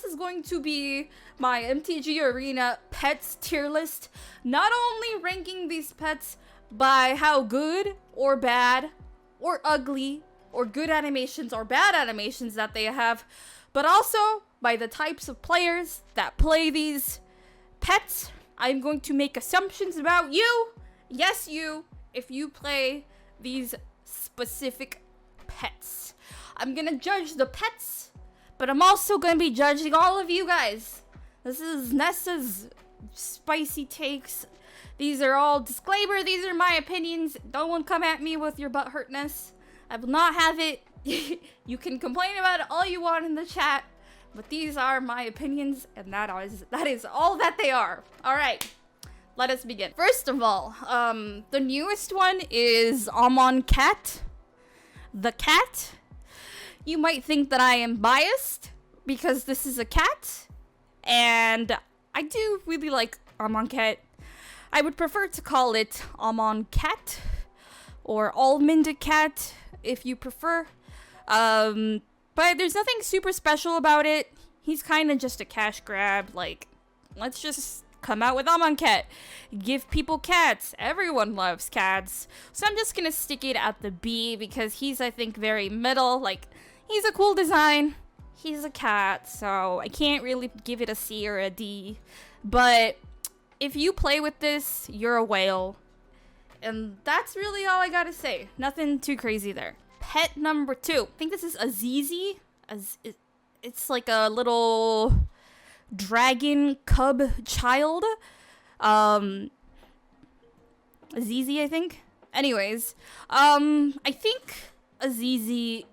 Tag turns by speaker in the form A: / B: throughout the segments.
A: this is going to be my MTG Arena pets tier list. Not only ranking these pets by how good or bad or ugly or good animations or bad animations that they have, but also by the types of players that play these pets. I'm going to make assumptions about you. Yes, you, if you play these specific pets. I'm gonna judge the pets, but I'm also gonna be judging all of you guys. This is Nessa's spicy takes. These are all disclaimer, these are my opinions. Don't one come at me with your butt hurtness. I will not have it. You can complain about it all you want in the chat, but these are my opinions, and that is all that they are. Alright, let us begin. First of all, the newest one is Amonkhet. The cat. You might think that I am biased because this is a cat, and I do really like Amonkhet. I would prefer to call it Amonkhet or Almond Cat if you prefer. But there's nothing super special about it. He's kind of just a cash grab. Like, let's just come out with Amonkhet. Give people cats. Everyone loves cats. So I'm just gonna stick it at the B because he's, I think, very middle. Like, he's a cool design. He's a cat, so I can't really give it a C or a D. But if you play with this, you're a whale. And that's really all I gotta say. Nothing too crazy there. Pet number 2. I think this is Azizy. It's like a little dragon cub child. Azizy, I think. Anyways, I think Azizy...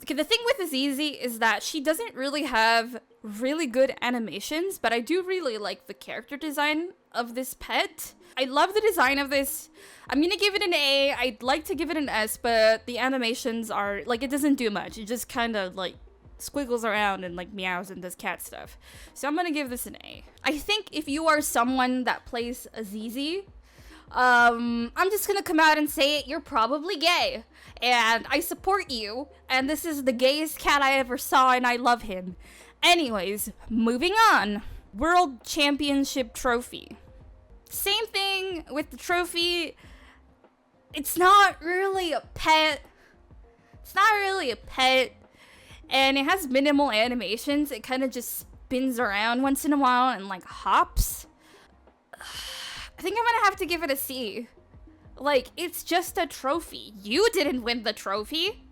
A: Okay, the thing with Azizy is that she doesn't really have really good animations, but I do really like the character design of this pet. I love the design of this. I'm gonna give it an A. I'd like to give it an S, but the animations are, like, it doesn't do much. It just kind of, like, squiggles around and, like, meows and does cat stuff. So I'm gonna give this an A. I think if you are someone that plays Azizy, I'm just gonna come out and say it, you're probably gay. And I support you, and this is the gayest cat I ever saw, and I love him. Anyways, moving on. World Championship Trophy. Same thing with the trophy. It's not really a pet. It's not really a pet. And it has minimal animations. It kind of just spins around once in a while and, like, hops. I think I'm gonna have to give it a C. Like, it's just a trophy. You didn't win the trophy.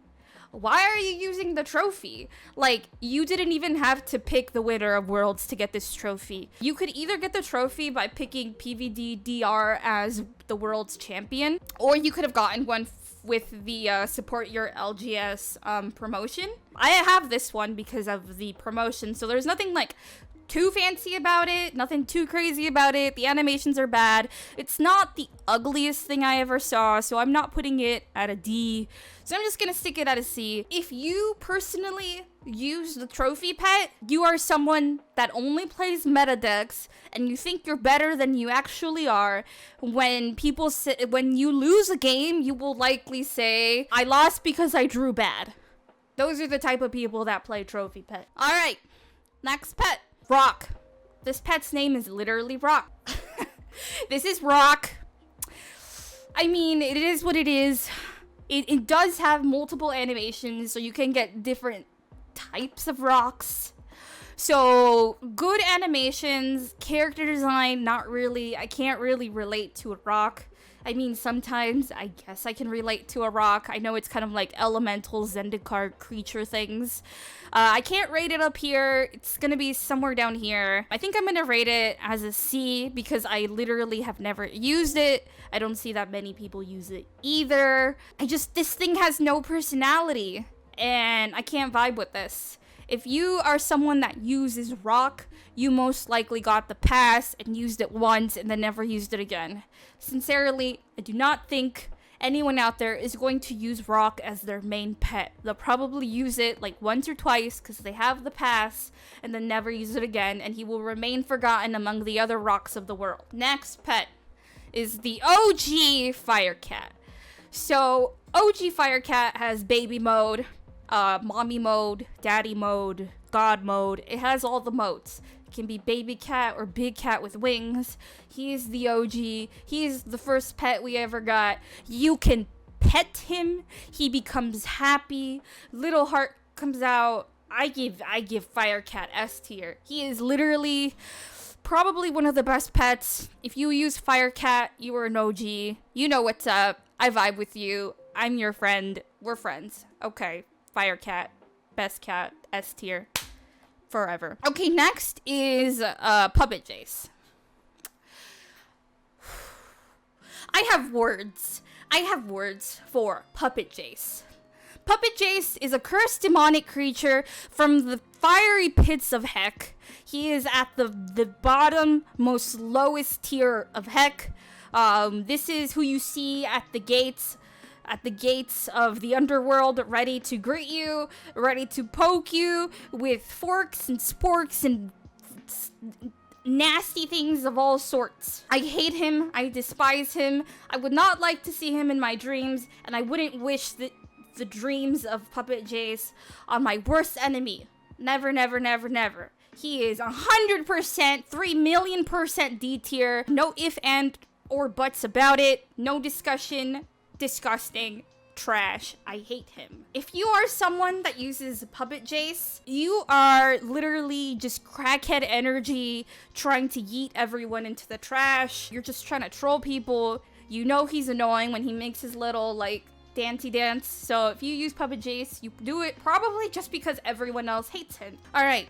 A: Why are you using the trophy? Like, you didn't even have to pick the winner of Worlds to get this trophy. You could either get the trophy by picking PVDDR as the World's champion, or you could have gotten one with the support your LGS promotion. I have this one because of the promotion, so there's nothing, like, too fancy about it, nothing too crazy about it. The animations are bad. It's not the ugliest thing I ever saw, so I'm not putting it at a D. So I'm just gonna stick it at a C. If you personally use the trophy pet, you are someone that only plays meta decks, and you think you're better than you actually are. When people say, when you lose a game, you will likely say, I lost because I drew bad. Those are the type of people that play trophy pet. All right, next pet. Rock. This pet's name is literally Rock. This is Rock. I mean, it is what it is. It does have multiple animations, so you can get different types of rocks. So, good animations, character design, not really. I can't really relate to a rock. I mean, sometimes I guess I can relate to a rock. I know it's kind of like elemental Zendikar creature things. I can't rate it up here. It's gonna be somewhere down here. I think I'm gonna rate it as a C because I literally have never used it. I don't see that many people use it either. This thing has no personality, and I can't vibe with this. If you are someone that uses rock, you most likely got the pass and used it once and then never used it again. Sincerely, I do not think anyone out there is going to use rock as their main pet. They'll probably use it like once or twice because they have the pass and then never use it again, and he will remain forgotten among the other rocks of the world. Next pet is the OG Firecat. So OG Firecat has baby mode. mommy mode, daddy mode, god mode. It has all the modes. It can be baby cat or big cat with wings. He's the OG. He's the first pet we ever got. You can pet him. He becomes happy. Little heart comes out. I give Fire Cat S tier. He is literally probably one of the best pets. If you use Fire Cat, you are an OG. You know what's up. I vibe with you. I'm your friend. We're friends. Okay. Fire Cat. Best cat. S tier. Forever. Okay, next is Puppet Jace. I have words for Puppet Jace. Puppet Jace is a cursed demonic creature from the fiery pits of heck. He is at the bottom, most lowest tier of heck. This is who you see at the gates of the underworld, ready to greet you, ready to poke you with forks and sporks and nasty things of all sorts. I hate him. I despise him. I would not like to see him in my dreams, and I wouldn't wish the dreams of Puppet Jace on my worst enemy. Never, never, never, never. He is 100%, 3,000,000% D tier. No if and or buts about it. No discussion. Disgusting. Trash. I hate him. If you are someone that uses Puppet Jace, you are literally just crackhead energy trying to yeet everyone into the trash. You're just trying to troll people. You know he's annoying when he makes his little, like, dancey dance. So if you use Puppet Jace, you do it probably just because everyone else hates him. Alright.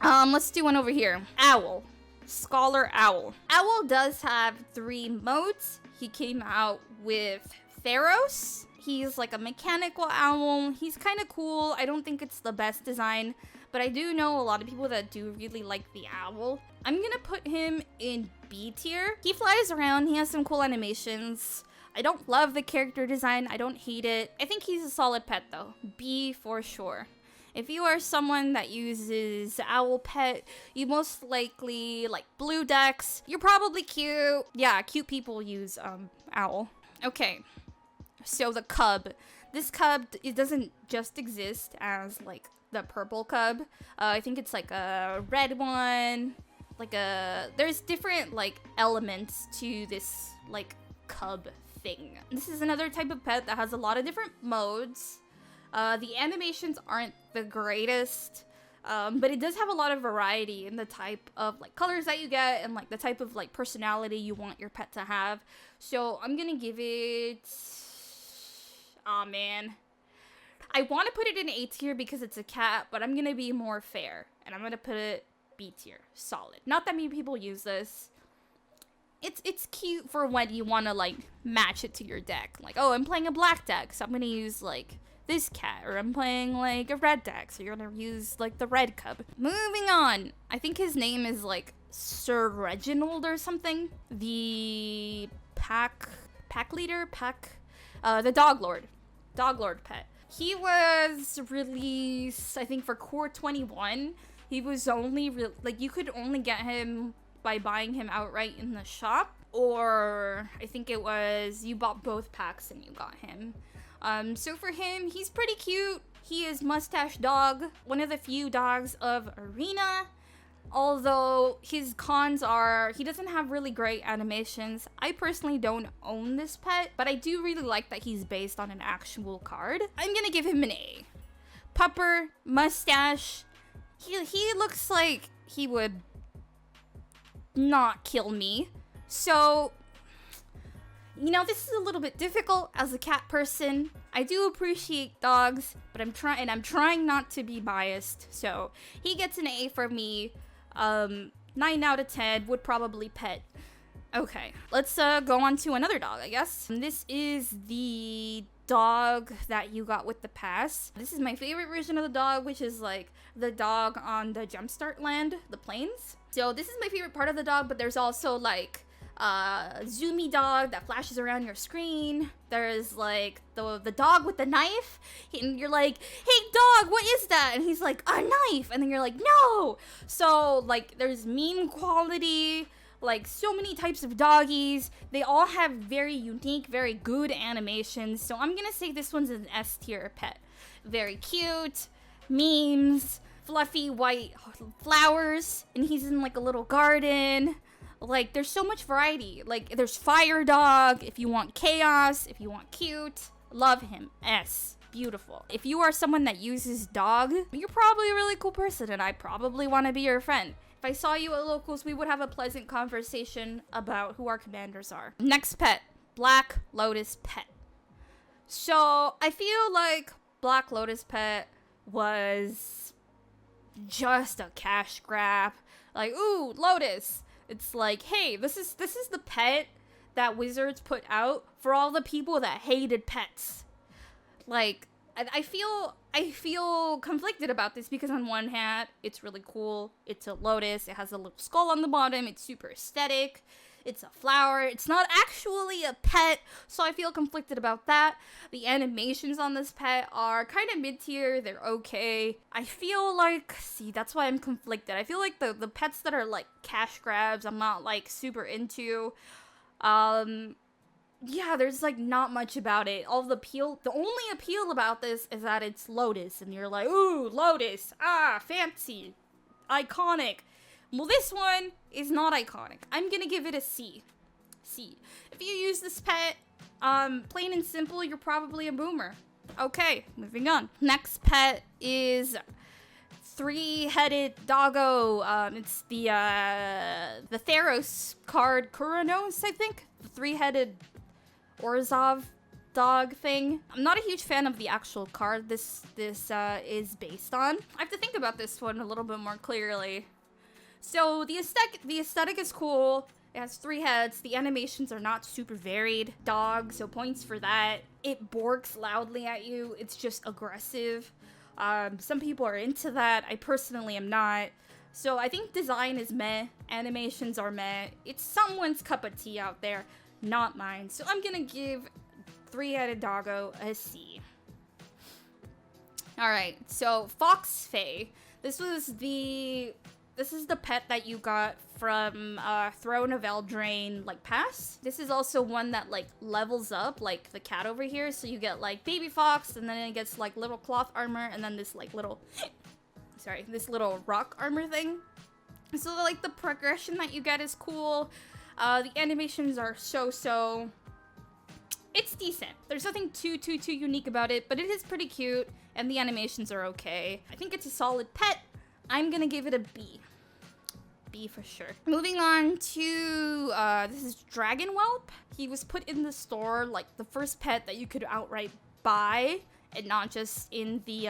A: Let's do one over here. Owl. Scholar Owl. Owl does have 3 modes. He came out with Theros. He's like a mechanical owl. He's kind of cool. I don't think it's the best design, but I do know a lot of people that do really like the owl. I'm gonna put him in B tier. He flies around. He has some cool animations. I don't love the character design. I don't hate it. I think he's a solid pet though. B for sure. If you are someone that uses owl pet, you most likely like blue decks. You're probably cute. Yeah, cute people use owl. Okay. So the cub. This cub, it doesn't just exist as like the purple cub. I think it's like a red one. There's different like elements to this like cub thing. This is another type of pet that has a lot of different modes. The animations aren't the greatest, but it does have a lot of variety in the type of like colors that you get and like the type of like personality you want your pet to have. So I'm gonna give it... Aw, man. I want to put it in A tier because it's a cat, but I'm gonna be more fair. And I'm gonna put it B tier. Solid. Not that many people use this. It's cute for when you want to, like, match it to your deck. Like, oh, I'm playing a black deck, so I'm gonna use, like, this cat. Or I'm playing, like, a red deck, so you're gonna use, like, the red cub. Moving on. I think his name is, like, Sir Reginald or something. The pack leader? The Dog Lord pet. He was released, I think, for Core 21. He was only, you could only get him by buying him outright in the shop. Or, I think it was, you bought both packs and you got him. So for him, he's pretty cute. He is Mustache Dog, one of the few dogs of Arena. Although his cons are, he doesn't have really great animations. I personally don't own this pet, but I do really like that he's based on an actual card. I'm gonna give him an A. Pupper, mustache. He looks like he would not kill me. So, you know, this is a little bit difficult as a cat person. I do appreciate dogs, but I'm trying not to be biased. So he gets an A for me. 9 out of 10 would probably pet. Okay, let's go on to another dog, I guess. This is the dog that you got with the pass. This is my favorite version of the dog, which is like the dog on the Jumpstart land, the plains. So this is my favorite part of the dog, but there's also like zoomy dog that flashes around your screen. There's like the dog with the knife, and you're like, hey dog, what is that? And he's like, a knife. And then you're like, no. So like there's meme quality, like so many types of doggies. They all have very unique, very good animations. So I'm gonna say this one's an S tier pet. very cute. Memes, fluffy white flowers, and he's in like a little garden. Like, there's so much variety. Like, there's Fire Dog, if you want chaos, if you want cute. Love him. S. Beautiful. If you are someone that uses dog, you're probably a really cool person, and I probably want to be your friend. If I saw you at locals, we would have a pleasant conversation about who our commanders are. Next pet, Black Lotus pet. So, I feel like Black Lotus pet was just a cash grab. Like, ooh, Lotus. It's like, hey, this is the pet that Wizards put out for all the people that hated pets. Like, I feel conflicted about this because on one hand, it's really cool. It's a lotus. It has a little skull on the bottom. It's super aesthetic. It's a flower. It's not actually a pet, so I feel conflicted about that. The animations on this pet are kind of mid-tier. They're okay. I feel like, see, that's why I'm conflicted. I feel like the pets that are like cash grabs, I'm not like super into. Yeah, there's like not much about it. The only appeal about this is that it's Lotus, and you're like, ooh, Lotus, fancy, iconic. Well, this one is not iconic. I'm gonna give it a C. C. If you use this pet, plain and simple, you're probably a boomer. Okay, moving on. Next pet is ThreeHeaded Doggo. It's the Theros card Kuranos, I think. The three-headed Orzhov dog thing. I'm not a huge fan of the actual card this is based on. I have to think about this one a little bit more clearly. So the aesthetic is cool. It has 3 heads. The animations are not super varied. Dog, so points for that. It barks loudly at you. It's just aggressive. Some people are into that. I personally am not. So I think design is meh. Animations are meh. It's someone's cup of tea out there, not mine. So I'm gonna give ThreeHeaded Doggo a C. Alright, so Foxfae. This is the pet that you got from Throne of Eldraine, like, pass. This is also one that, like, levels up, like the cat over here. So you get, like, baby fox, and then it gets, like, little cloth armor, and then this, like, little... sorry, this little rock armor thing. So, like, the progression that you get is cool. The animations are so-so. It's decent. There's nothing too unique about it, but it is pretty cute, and the animations are okay. I think it's a solid pet. I'm gonna give it a B. B for sure. Moving on to, this is Dragonwelp. He was put in the store, like, the first pet that you could outright buy, and not just in the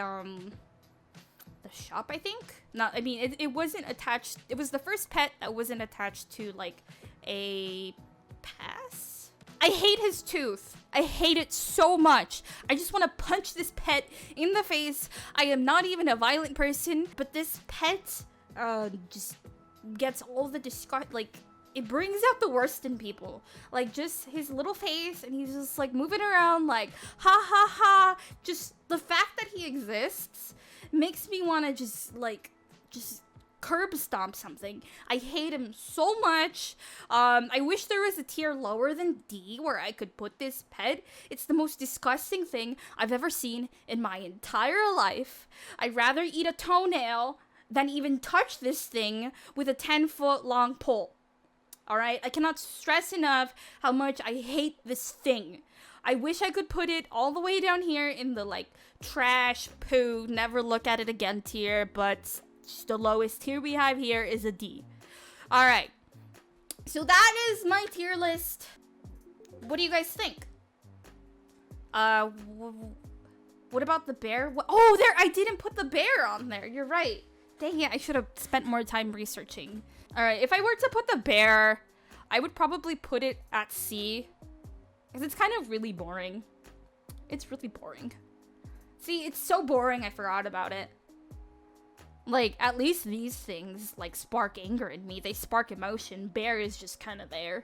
A: shop, I think? No, I mean, it wasn't attached. It was the first pet that wasn't attached to, like, a pass? I hate his tooth. I hate it so much. I just want to punch this pet in the face. I am not even a violent person, but this pet just gets all the disgust. Like, it brings out the worst in people. Like, just his little face, and he's just, like, moving around like, ha ha ha. Just the fact that he exists makes me want to just curb stomp something. I hate him so much. I wish there was a tier lower than D where I could put this pet. It's the most disgusting thing I've ever seen in my entire life. I'd rather eat a toenail than even touch this thing with a 10-foot long pole. Alright? I cannot stress enough how much I hate this thing. I wish I could put it all the way down here in the, like, trash, poo, never look at it again tier, but the lowest tier we have here is a D. Alright. So that is my tier list. What do you guys think? What about the bear? Oh, there! I didn't put the bear on there. You're right. Dang it, I should have spent more time researching. Alright, if I were to put the bear, I would probably put it at C. Because it's kind of really boring. It's really boring. See, it's so boring I forgot about it. Like, at least these things, like, spark anger in me. They spark emotion. Bear is just kind of there.